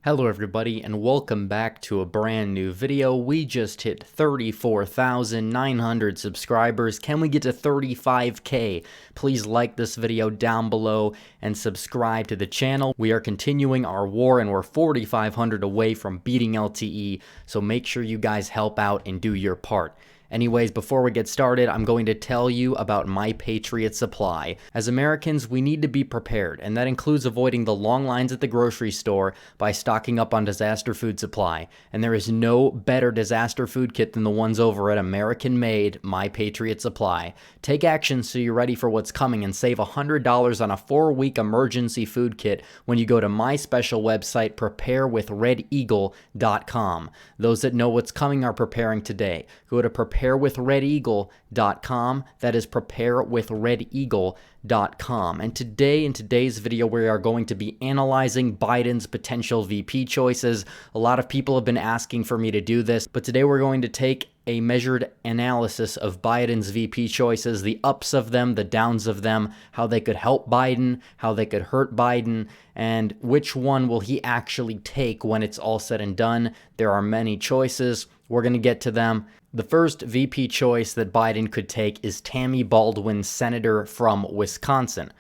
Hello everybody and welcome back to a brand new video. We just hit 34,900 subscribers. Can we get to 35K? Please like this video down below and subscribe to the channel. We are continuing our war and we're 4,500 away from beating LTE, so make sure you guys help out and do your part. Anyways, before we get started, I'm going to tell you about My Patriot Supply. As Americans, we need to be prepared, and that includes avoiding the long lines at the grocery store by stocking up on disaster food supply. And there is no better disaster food kit than the ones over at American-made My Patriot Supply. Take action so you're ready for what's coming and save $100 on a 4-week emergency food kit when you go to my special website, preparewithredeagle.com. Those that know what's coming are preparing today. Go to preparewithredeagle.com. That is preparewithredeagle.com. And today, in today's video, we are going to be analyzing Biden's potential VP choices. A lot of people have been asking for me to do this, but today we're going to take a measured analysis of Biden's VP choices, the ups of them, the downs of them, how they could help Biden, how they could hurt Biden, and which one will he actually take when it's all said and done. There are many choices. We're going to get to them. The first VP choice that Biden could take is Tammy Baldwin, senator from Wisconsin.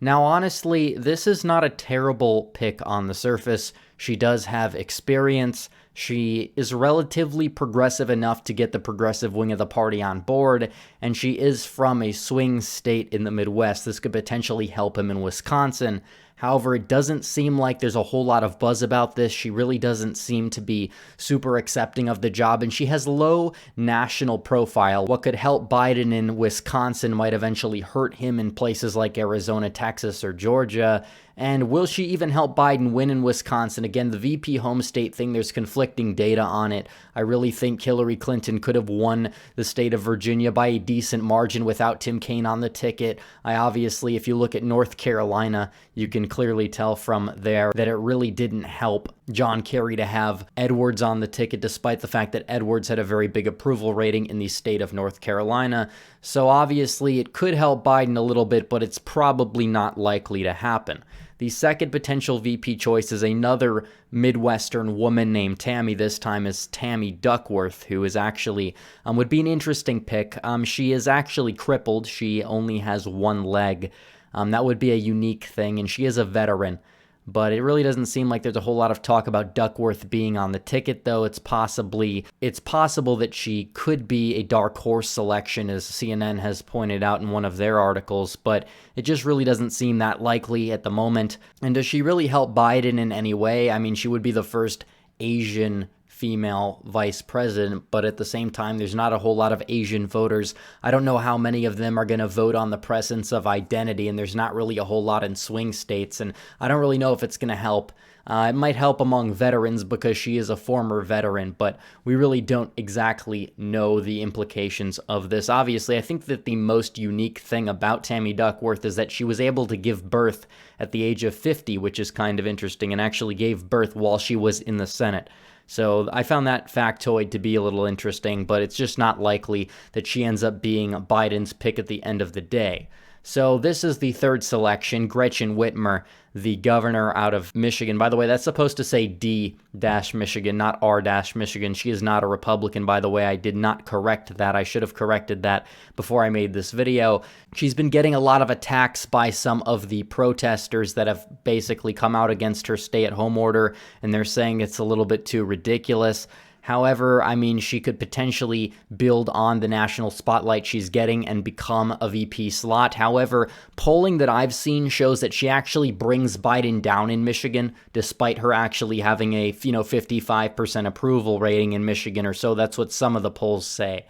Now, honestly, this is not a terrible pick on the surface. She does have experience. She is relatively progressive enough to get the progressive wing of the party on board, and she is from a swing state in the Midwest. This could potentially help him in Wisconsin. However, it doesn't seem like there's a whole lot of buzz about this. She really doesn't seem to be super accepting of the job, and she has low national profile. What could help Biden in Wisconsin might eventually hurt him in places like Arizona, Texas, or Georgia. And will she even help Biden win in Wisconsin? Again, the VP home state thing, there's conflicting data on it. I really think Hillary Clinton could have won the state of Virginia by a decent margin without Tim Kaine on the ticket. Obviously, if you look at North Carolina, you can clearly tell from there that it really didn't help John Kerry to have Edwards on the ticket, despite the fact that Edwards had a very big approval rating in the state of North Carolina. So obviously, it could help Biden a little bit, but it's probably not likely to happen. The second potential VP choice is another Midwestern woman named Tammy. This time is Tammy Duckworth, who is actually, would be an interesting pick. She is actually crippled. She only has one leg. That would be a unique thing, and she is a veteran. But it really doesn't seem like there's a whole lot of talk about Duckworth being on the ticket, though. It's possible that she could be a dark horse selection, as CNN has pointed out in one of their articles, but it just really doesn't seem that likely at the moment. And does she really help Biden in any way? I mean, she would be the first Asian female vice president, but at the same time, there's not a whole lot of Asian voters. I don't know how many of them are going to vote on the presence of identity, and there's not really a whole lot in swing states, and I don't really know if it's going to help. It might help among veterans because she is a former veteran, but we really don't exactly know the implications of this. Obviously, I think that the most unique thing about Tammy Duckworth is that she was able to give birth at the age of 50, which is kind of interesting, and actually gave birth while she was in the Senate. So I found that factoid to be a little interesting, but it's just not likely that she ends up being Biden's pick at the end of the day. So this is the third selection, Gretchen Whitmer, the governor out of Michigan. By the way, that's supposed to say D-Michigan, not R-Michigan. She is not a Republican, by the way. I did not correct that. I should have corrected that before I made this video. She's been getting a lot of attacks by some of the protesters that have basically come out against her stay-at-home order, and they're saying it's a little bit too ridiculous. However, I mean, she could potentially build on the national spotlight she's getting and become a VP slot. However, polling that I've seen shows that she actually brings Biden down in Michigan, despite her actually having a 55% approval rating in Michigan or so. That's what some of the polls say.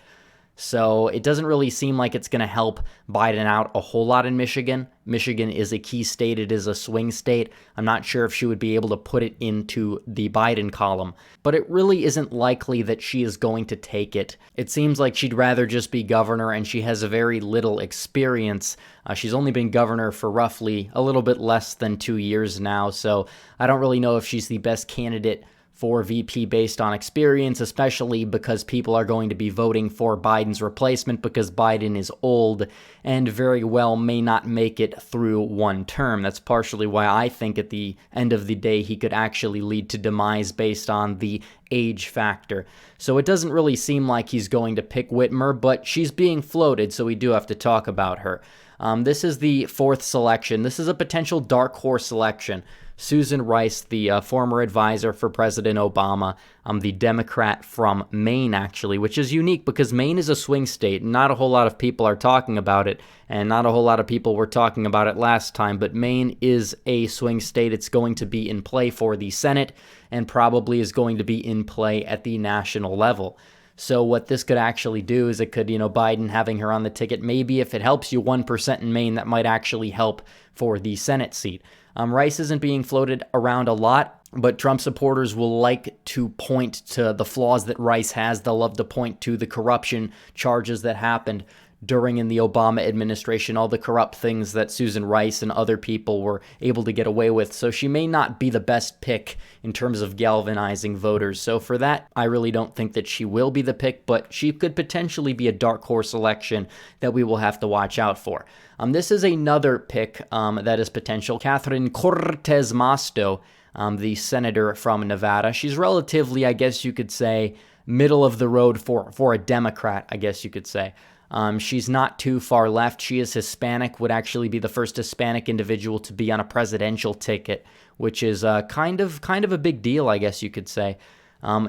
So it doesn't really seem like it's going to help Biden out a whole lot in Michigan. Michigan is a key state. It is a swing state. I'm not sure if she would be able to put it into the Biden column, but it really isn't likely that she is going to take it. It seems like she'd rather just be governor, and she has a very little experience. She's only been governor for roughly a little bit less than 2 years now, so I don't really know if she's the best candidate for VP based on experience, especially because people are going to be voting for Biden's replacement because Biden is old and very well may not make it through one term. That's partially why I think at the end of the day he could actually lead to demise based on the age factor. So it doesn't really seem like he's going to pick Whitmer, but she's being floated, so we do have to talk about her. This is the fourth selection. This is a potential dark horse selection. Susan Rice, the former advisor for President Obama, the Democrat from Maine, actually, which is unique because Maine is a swing state. Not a whole lot of people are talking about it, and not a whole lot of people were talking about it last time, but Maine is a swing state. It's going to be in play for the Senate and probably is going to be in play at the national level. So what this could actually do is it could, Biden having her on the ticket, maybe if it helps you 1% in Maine, that might actually help for the Senate seat. Rice isn't being floated around a lot, but Trump supporters will like to point to the flaws that Rice has. They'll love to point to the corruption charges that happened during in the Obama administration, all the corrupt things that Susan Rice and other people were able to get away with. So she may not be the best pick in terms of galvanizing voters. So for that, I really don't think that she will be the pick, but she could potentially be a dark horse election that we will have to watch out for. This is another pick that is potential. Catherine Cortez Masto, the senator from Nevada. She's relatively, I guess you could say, middle of the road for a Democrat, I guess you could say. She's not too far left. She is Hispanic, would actually be the first Hispanic individual to be on a presidential ticket, which is kind of a big deal, I guess you could say,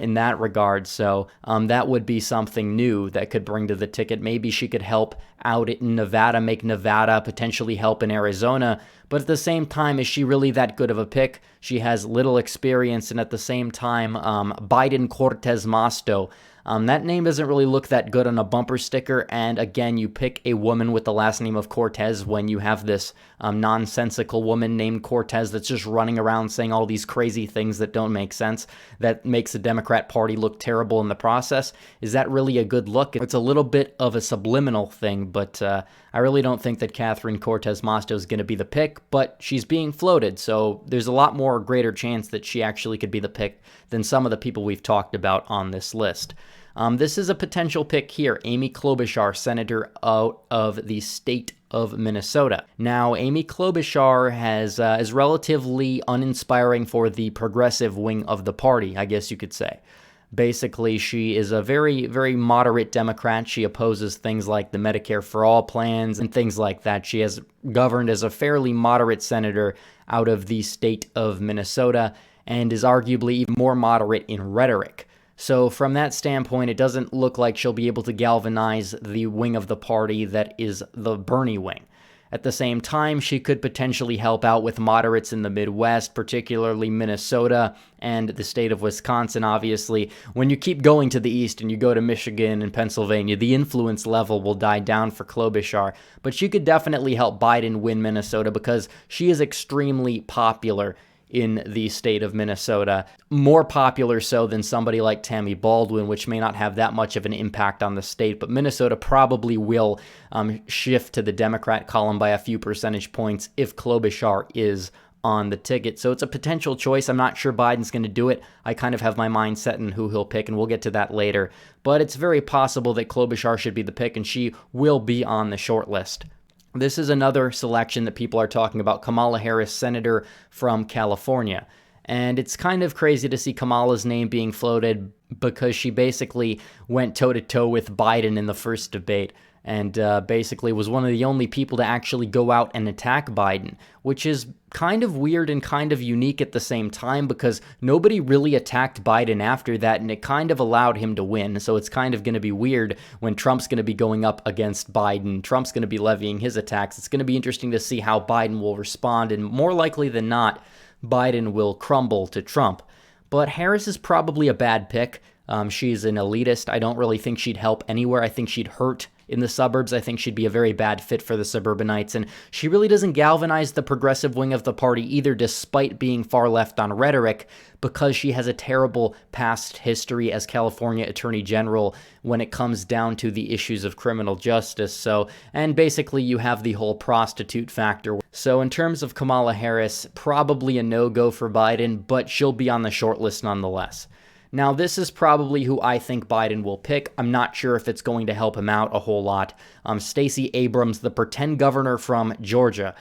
in that regard. So that would be something new that could bring to the ticket. Maybe she could help out in Nevada, make Nevada potentially help in Arizona. But at the same time, is she really that good of a pick? She has little experience, and at the same time, Biden Cortez Masto, that name doesn't really look that good on a bumper sticker, and again, you pick a woman with the last name of Cortez when you have this nonsensical woman named Cortez that's just running around saying all these crazy things that don't make sense, that makes the Democrat Party look terrible in the process. Is that really a good look? It's a little bit of a subliminal thing, but I really don't think that Catherine Cortez Masto is going to be the pick, but she's being floated, so there's a lot more greater chance that she actually could be the pick than some of the people we've talked about on this list. This is a potential pick here, Amy Klobuchar, senator out of the state of Minnesota. Now, Amy Klobuchar is relatively uninspiring for the progressive wing of the party, I guess you could say. Basically, she is a very, very moderate Democrat. She opposes things like the Medicare for All plans and things like that. She has governed as a fairly moderate senator out of the state of Minnesota and is arguably even more moderate in rhetoric. So from that standpoint, it doesn't look like she'll be able to galvanize the wing of the party that is the Bernie wing. At the same time, she could potentially help out with moderates in the Midwest, particularly Minnesota and the state of Wisconsin, obviously. When you keep going to the east and you go to Michigan and Pennsylvania, the influence level will die down for Klobuchar. But she could definitely help Biden win Minnesota because she is extremely popular in the state of Minnesota, more popular so than somebody like Tammy Baldwin, which may not have that much of an impact on the state, but Minnesota probably will shift to the Democrat column by a few percentage points if Klobuchar is on the ticket. So it's a potential choice. I'm not sure Biden's going to do it. I kind of have my mind set in who he'll pick, and we'll get to that later. But it's very possible that Klobuchar should be the pick, and she will be on the short list. This is another selection that people are talking about, Kamala Harris, senator from California. And it's kind of crazy to see Kamala's name being floated because she basically went toe-to-toe with Biden in the first debate and basically was one of the only people to actually go out and attack Biden, which is kind of weird and kind of unique at the same time because nobody really attacked Biden after that, and it kind of allowed him to win. So it's kind of going to be weird when Trump's going to be going up against Biden. Trump's going to be levying his attacks. It's going to be interesting to see how Biden will respond, and more likely than not, Biden will crumble to Trump. But Harris is probably a bad pick. She's an elitist. I don't really think she'd help anywhere. I think she'd hurt in the suburbs. I think she'd be a very bad fit for the suburbanites, and she really doesn't galvanize the progressive wing of the party either, despite being far left on rhetoric, because she has a terrible past history as California Attorney General when it comes down to the issues of criminal justice. So, and basically you have the whole prostitute factor. So in terms of Kamala Harris, probably a no-go for Biden, but she'll be on the short list nonetheless. Now, this is probably who I think Biden will pick. I'm not sure if it's going to help him out a whole lot. Stacey Abrams, the pretend governor from Georgia.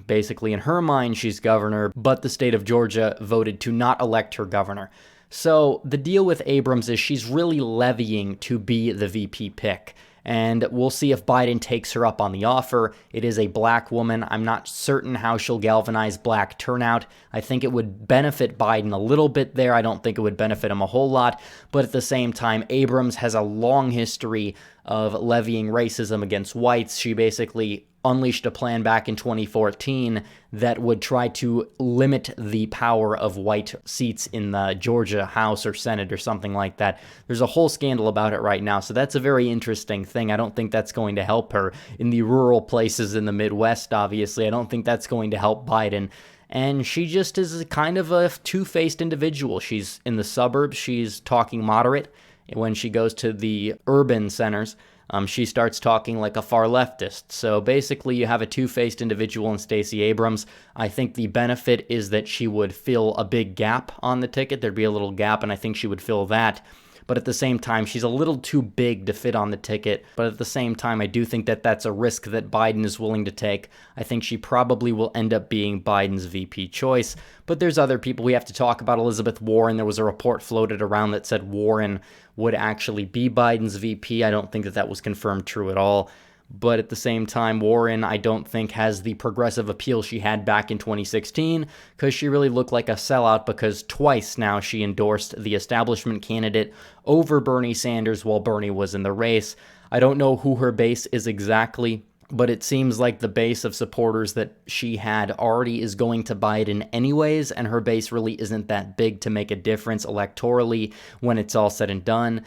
Basically, in her mind, she's governor, but the state of Georgia voted to not elect her governor. So the deal with Abrams is she's really levying to be the VP pick. And we'll see if Biden takes her up on the offer. It is a black woman. I'm not certain how she'll galvanize black turnout. I think it would benefit Biden a little bit there. I don't think it would benefit him a whole lot. But at the same time, Abrams has a long history of levying racism against whites. She basically unleashed a plan back in 2014 that would try to limit the power of white seats in the Georgia House or Senate or something like that. There's a whole scandal about it right now, so that's a very interesting thing. I don't think that's going to help her in the rural places in the Midwest, obviously. I don't think that's going to help Biden. And she just is kind of a two-faced individual. She's in the suburbs, she's talking moderate. When she goes to the urban centers, she starts talking like a far leftist. So basically, you have a two-faced individual in Stacey Abrams. I think the benefit is that she would fill a big gap on the ticket. There'd be a little gap, and I think she would fill that. But at the same time, she's a little too big to fit on the ticket. But at the same time, I do think that that's a risk that Biden is willing to take. I think she probably will end up being Biden's VP choice. But there's other people we have to talk about. Elizabeth Warren, there was a report floated around that said Warren would actually be Biden's VP. I don't think that that was confirmed true at all. But at the same time, Warren, I don't think, has the progressive appeal she had back in 2016, because she really looked like a sellout, because twice now she endorsed the establishment candidate over Bernie Sanders while Bernie was in the race. I don't know who her base is exactly, but it seems like the base of supporters that she had already is going to Biden anyways, and her base really isn't that big to make a difference electorally when it's all said and done.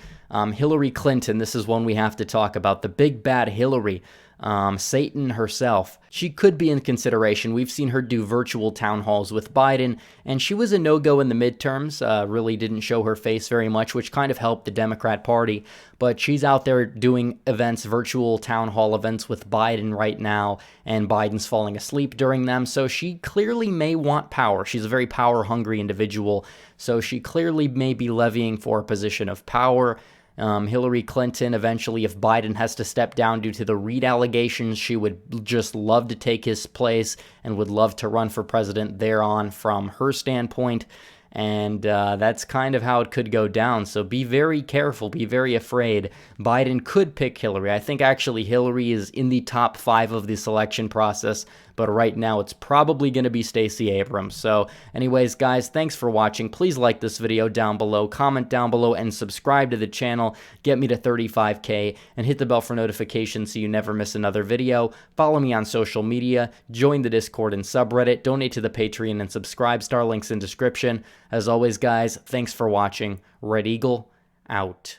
Hillary Clinton, this is one we have to talk about. The big bad Hillary, Satan herself. She could be in consideration. We've seen her do virtual town halls with Biden, and she was a no-go in the midterms, really didn't show her face very much, which kind of helped the Democrat Party. But she's out there doing events, virtual town hall events with Biden right now, and Biden's falling asleep during them. So she clearly may want power. She's a very power-hungry individual, so she clearly may be levying for a position of power. Hillary Clinton, eventually, if Biden has to step down due to the Reid allegations, she would just love to take his place and would love to run for president thereon from her standpoint. And that's kind of how it could go down. So be very careful, be very afraid. Biden could pick Hillary. I think actually Hillary is in the top 5 of the selection process, but right now it's probably going to be Stacey Abrams. So anyways, guys, thanks for watching. Please like this video down below, comment down below, and subscribe to the channel. Get me to 35K, and hit the bell for notifications so you never miss another video. Follow me on social media, join the Discord and subreddit, donate to the Patreon, and subscribe. Star links in description. As always, guys, thanks for watching. Red Eagle, out.